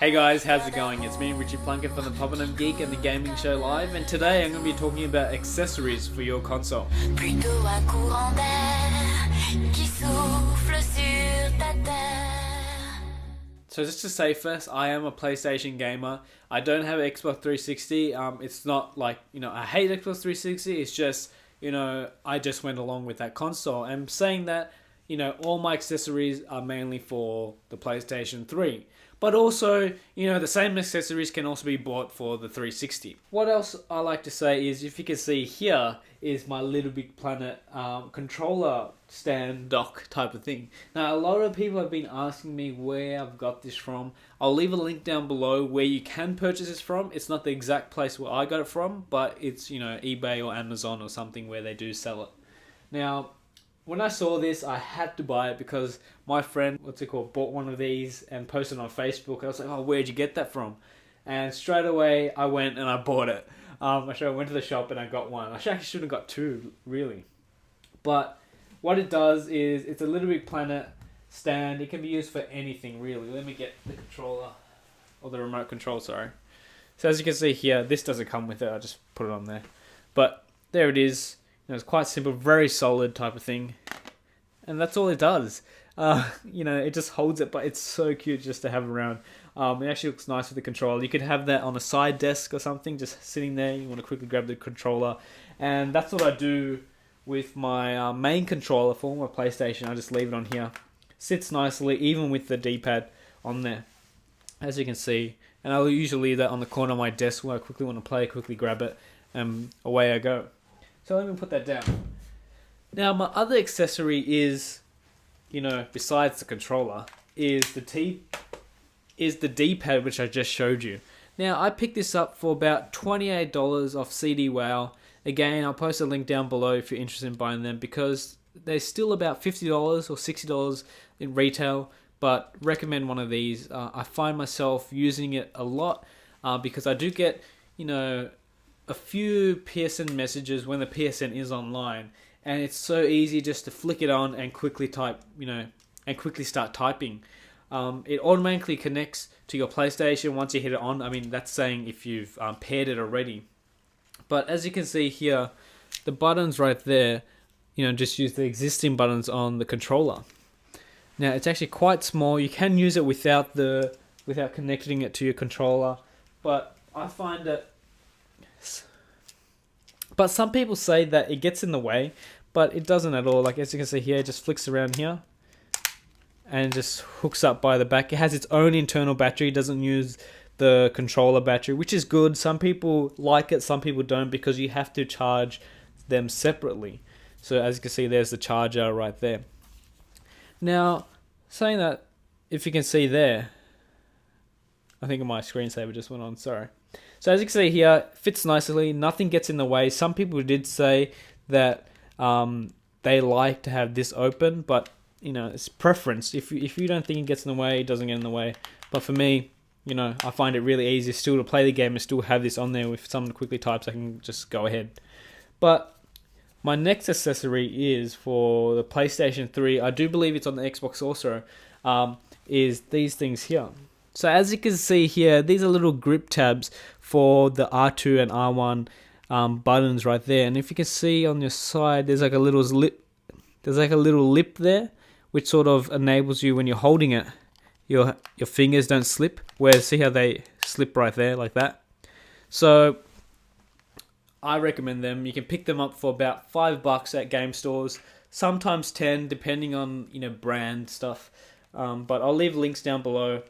Hey guys, how's it going? It's me, Richie Plunkett from ThePapadumGeek and the Gaming Show Live, and today I'm going to be talking about accessories for your console. So just to say first, I am a PlayStation gamer. I don't have an Xbox 360. It's not like, I hate Xbox 360. It's just, I just went along with that console. And saying that, all my accessories are mainly for the PlayStation 3. But also, the same accessories can also be bought for the 360. What else I like to say is, if you can see here, is my Little Big Planet controller stand dock type of thing. Now, a lot of people have been asking me where I've got this from. I'll leave a link down below where you can purchase this from. It's not the exact place where I got it from, but it's, eBay or Amazon or something where they do sell it. Now, when I saw this, I had to buy it because my friend, bought one of these and posted on Facebook. I was like, oh, where'd you get that from? And straight away, I went and I bought it. I went to the shop and I got one. I actually should have got two, really. But what it does is, it's a Little Big Planet stand. It can be used for anything, really. Let me get the controller, or the remote control, sorry. So as you can see here, this doesn't come with it. I just put it on there. But there it is. It's quite simple, very solid type of thing. And that's all it does. It just holds it, but it's so cute just to have around. It actually looks nice with the controller. You could have that on a side desk or something, just sitting there. You want to quickly grab the controller. And that's what I do with my main controller for my PlayStation. I just leave it on here. Sits nicely, even with the D-pad on there, as you can see. And I'll usually leave that on the corner of my desk where I quickly want to play, quickly grab it, and away I go. So let me put that down. Now, my other accessory is, besides the controller, is the D-pad, which I just showed you. Now, I picked this up for about $28 off CD Wow. Again, I'll post a link down below if you're interested in buying them, because they're still about $50 or $60 in retail, but recommend one of these. I find myself using it a lot because I do get, a few PSN messages when the PSN is online, and it's so easy just to flick it on and quickly type, and quickly start typing. It automatically connects to your PlayStation once you hit it on. I mean, that's saying if you've paired it already. But as you can see here, the buttons right there, just use the existing buttons on the controller. Now, it's actually quite small. You can use it without connecting it to your controller, but I find that. But some people say that it gets in the way, but it doesn't at all. Like, as you can see here, it just flicks around here and just hooks up by the back. It has its own internal battery. It doesn't use the controller battery, which is good. Some people like it, some people don't, because you have to charge them separately. So as you can see, there's the charger right there. Now, saying that, if you can see there, I think my screensaver just went on, sorry. So as you can see here, fits nicely, nothing gets in the way. Some people did say that they like to have this open, but it's preference. If you don't think it gets in the way, it doesn't get in the way. But for me, I find it really easy still to play the game and still have this on there. If someone quickly types, I can just go ahead. But my next accessory is for the PlayStation 3. I do believe it's on the Xbox also, is these things here. So as you can see here, these are little grip tabs for the R2 and R1 buttons right there. And if you can see on your side, there's like a little lip. There's like a little lip there, which sort of enables you when you're holding it, your fingers don't slip. Whereas see how they slip right there like that. So I recommend them. You can pick them up for about $5 at game stores, sometimes 10, depending on brand stuff. But I'll leave links down below.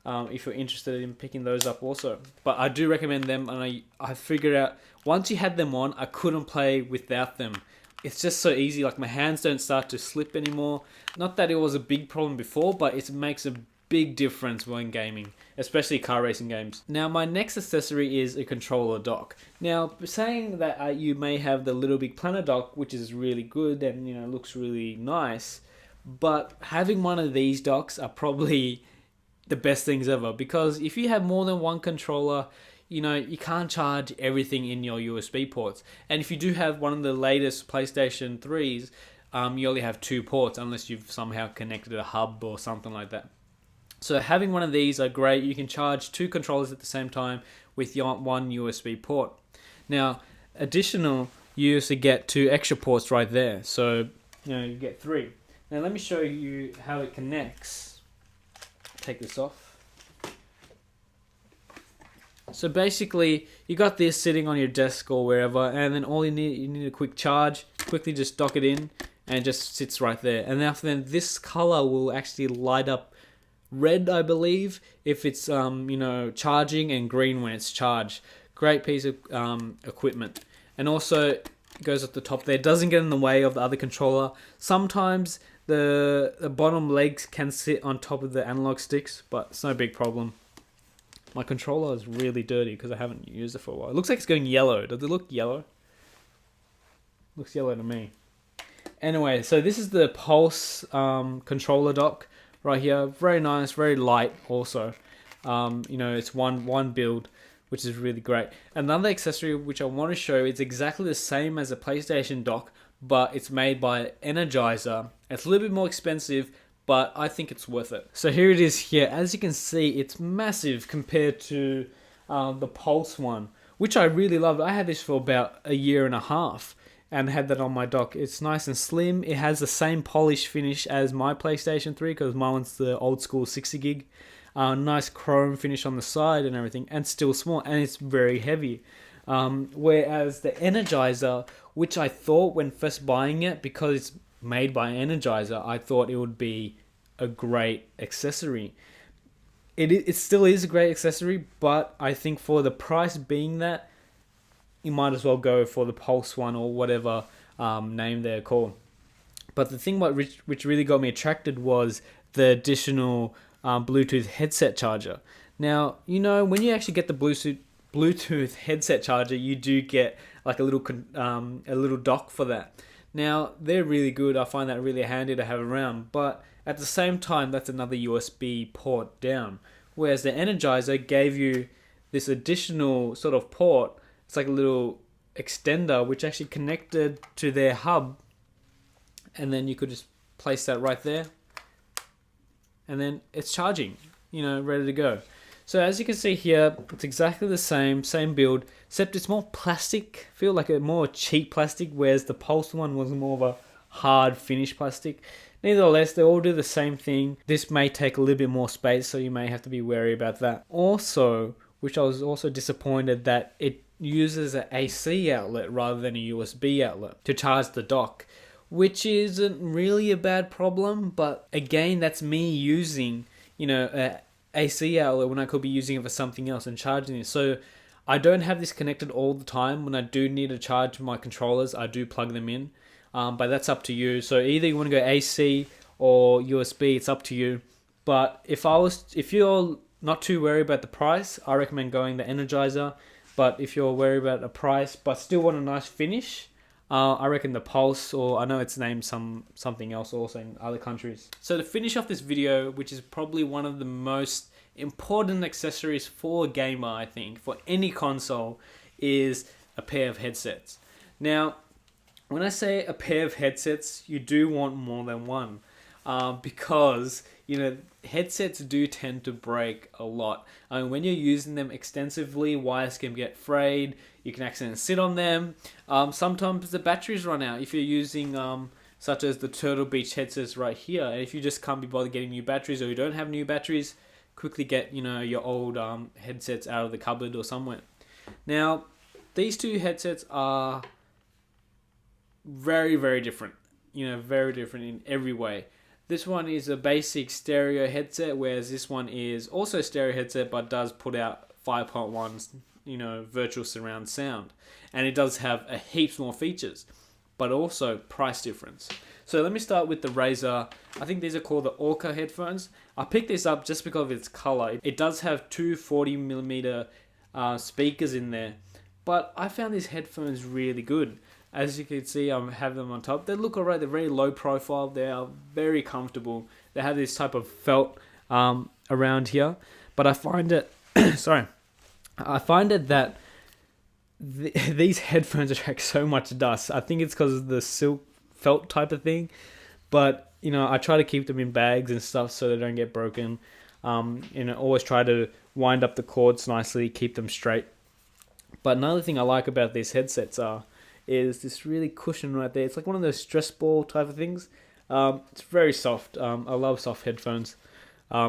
If you're interested in picking those up also. But I do recommend them, and I figured out, once you had them on, I couldn't play without them. It's just so easy, like my hands don't start to slip anymore. Not that it was a big problem before, but it makes a big difference when gaming, especially car racing games. Now, my next accessory is a controller dock. Now, saying that you may have the Little Big Planet dock, which is really good and looks really nice, but having one of these docks are probably the best things ever, because if you have more than one controller, you can't charge everything in your USB ports. And if you do have one of the latest PlayStation 3s, you only have 2 ports unless you've somehow connected a hub or something like that. So having one of these are great. You can charge 2 controllers at the same time with one USB port. Now, additional, you also get 2 extra ports right there. So, you get 3. Now let me show you how it connects. Take this off. So basically, you got this sitting on your desk or wherever, and then all you need a quick charge. Quickly just dock it in, and it just sits right there. And after then, this color will actually light up red, I believe, if it's charging, and green when it's charged. Great piece of equipment. And also, it goes at the top there. It doesn't get in the way of the other controller. Sometimes the bottom legs can sit on top of the analog sticks, but it's no big problem. My controller is really dirty because I haven't used it for a while. It looks like it's going yellow. Does it look yellow? Looks yellow to me. Anyway, so this is the Pulse controller dock right here. Very nice, very light also. It's one build, which is really great. Another accessory which I want to show, it's exactly the same as a PlayStation dock, but it's made by Energizer. It's a little bit more expensive, but I think it's worth it. So here it is here. As you can see, it's massive compared to the Pulse one, which I really loved. I had this for about a year and a half and had that on my dock. It's nice and slim. It has the same polish finish as my PlayStation 3 because my one's the old school 60 gig. Nice chrome finish on the side and everything, and still small, and it's very heavy. Whereas the Energizer, which I thought when first buying it, because it's made by Energizer, I thought it would be a great accessory. It still is a great accessory, but I think for the price being that, you might as well go for the Pulse one or whatever name they're called. But the thing which really got me attracted was the additional Bluetooth headset charger. Now, when you actually get the Bluetooth headset charger, you do get like a little dock for that. Now, they're really good. I find that really handy to have around. But at the same time, that's another USB port down. Whereas the Energizer gave you this additional sort of port. It's like a little extender which actually connected to their hub. And then you could just place that right there. And then it's charging, ready to go. So as you can see here, it's exactly the same build, except it's more plastic, feel like a more cheap plastic, whereas the Pulse one was more of a hard finish plastic. Nevertheless, they all do the same thing. This may take a little bit more space, so you may have to be wary about that. Also, which I was also disappointed that it uses an AC outlet rather than a USB outlet to charge the dock, which isn't really a bad problem, but again, that's me using, a AC outlet when I could be using it for something else and charging it. So I don't have this connected all the time. When I do need to charge my controllers, I do plug them in, but that's up to you. So either you want to go AC or USB, it's up to you. But if you're not too worried about the price, I recommend going the Energizer. But if you're worried about the price but still want a nice finish, I reckon the Pulse, or I know it's named something else also in other countries. So to finish off this video, which is probably one of the most important accessories for a gamer, I think, for any console, is a pair of headsets. Now, when I say a pair of headsets, you do want more than one. Because, headsets do tend to break a lot. When you're using them extensively, wires can get frayed, you can accidentally sit on them. Sometimes the batteries run out if you're using such as the Turtle Beach headsets right here. And if you just can't be bothered getting new batteries, or you don't have new batteries, quickly get your old headsets out of the cupboard or somewhere. Now, these two headsets are very, very different. Very different in every way. This one is a basic stereo headset, whereas this one is also a stereo headset but does put out 5.1 virtual surround sound, and it does have a heaps more features, but also price difference. So let me start with the Razer. I think these are called the Orca headphones. I picked this up just because of its color. It does have two 40mm speakers in there, but I found these headphones really good. As you can see, I have them on top. They look alright. They're very low profile. They are very comfortable. They have this type of felt around here, but I find it that these headphones attract so much dust. I think it's because of the silk felt type of thing, but I try to keep them in bags and stuff so they don't get broken. Always try to wind up the cords nicely, keep them straight. But another thing I like about these headsets is this really cushion right there. It's like one of those stress ball type of things. It's very soft. I love soft headphones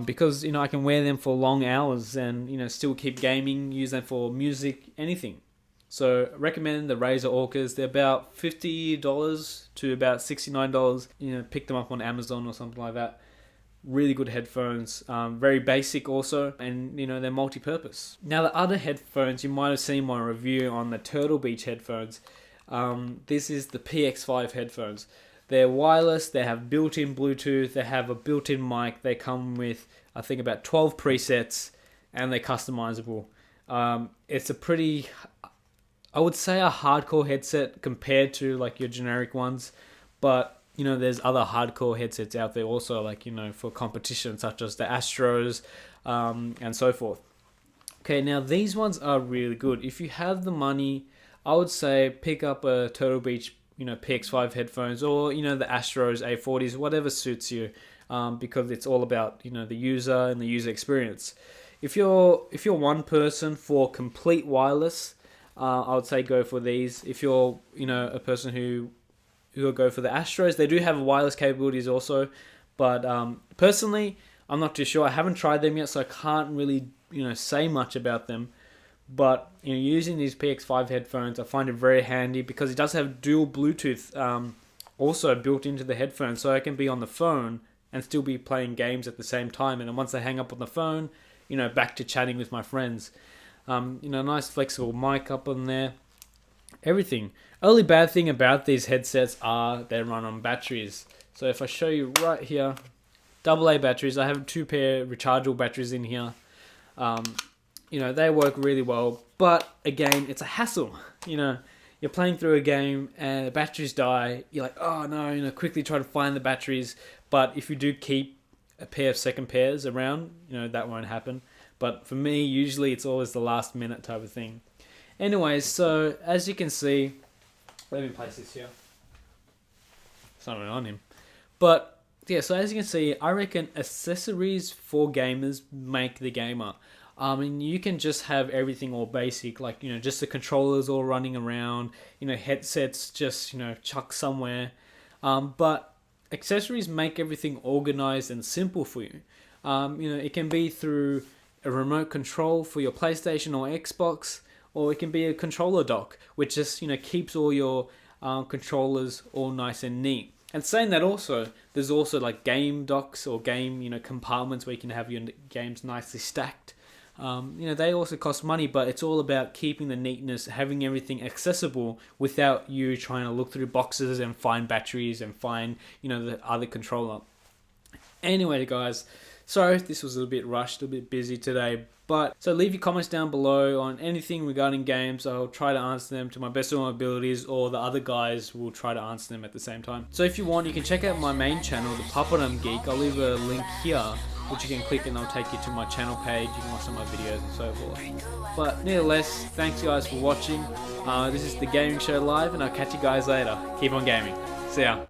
because I can wear them for long hours and still keep gaming, use them for music, anything. So recommend the Razer Orcas. They're about $50 to about $69. Pick them up on Amazon or something like that. Really good headphones, very basic also, and they're multi-purpose. Now the other headphones, you might have seen my review on the Turtle Beach headphones. This is the PX5 headphones. They're wireless, they have built-in Bluetooth, they have a built-in mic, they come with I think about 12 presets, and they're customizable. It's a pretty, I would say, a hardcore headset compared to like your generic ones, but there's other hardcore headsets out there also, like, for competition, such as the Astros, and so forth. Okay, now these ones are really good. If you have the money, I would say pick up a Turtle Beach, PX5 headphones, or, the Astros A40s, whatever suits you, because it's all about, the user and the user experience. If you're one person for complete wireless, I would say go for these. If you're, a person who will go for the Astros. They do have wireless capabilities also, but personally, I'm not too sure. I haven't tried them yet, so I can't really say much about them. But using these PX5 headphones, I find it very handy because it does have dual Bluetooth also built into the headphones, so I can be on the phone and still be playing games at the same time. And then once I hang up on the phone, back to chatting with my friends. Nice flexible mic up on there. Everything. Only bad thing about these headsets are they run on batteries. So if I show you right here, AA batteries. I have 2 pair rechargeable batteries in here. They work really well, but again, it's a hassle. You're playing through a game and the batteries die. You're like, oh no, quickly try to find the batteries. But if you do keep a pair of second pairs around, that won't happen. But for me, usually it's always the last minute type of thing. Anyways, so as you can see, let me place this here. It's not really on him. But yeah, so as you can see, I reckon accessories for gamers make the gamer. You can just have everything all basic, like, just the controllers all running around, headsets just, chucked somewhere. But accessories make everything organized and simple for you. It can be through a remote control for your PlayStation or Xbox, or it can be a controller dock, which just, keeps all your controllers all nice and neat. And saying that also, there's also like game docks or game, compartments where you can have your games nicely stacked. They also cost money, but it's all about keeping the neatness, having everything accessible without you trying to look through boxes and find batteries and find, the other controller. Anyway, guys, sorry this was a little bit rushed, a little bit busy today. But so leave your comments down below on anything regarding games. I'll try to answer them to my best of my abilities, or the other guys will try to answer them at the same time. So if you want, you can check out my main channel, ThePapadumGeek. I'll leave a link here, which you can click and I'll take you to my channel page. You can watch some of my videos and so forth. But nevertheless, thanks guys for watching. This is the Gaming Show Live, and I'll catch you guys later. Keep on gaming. See ya.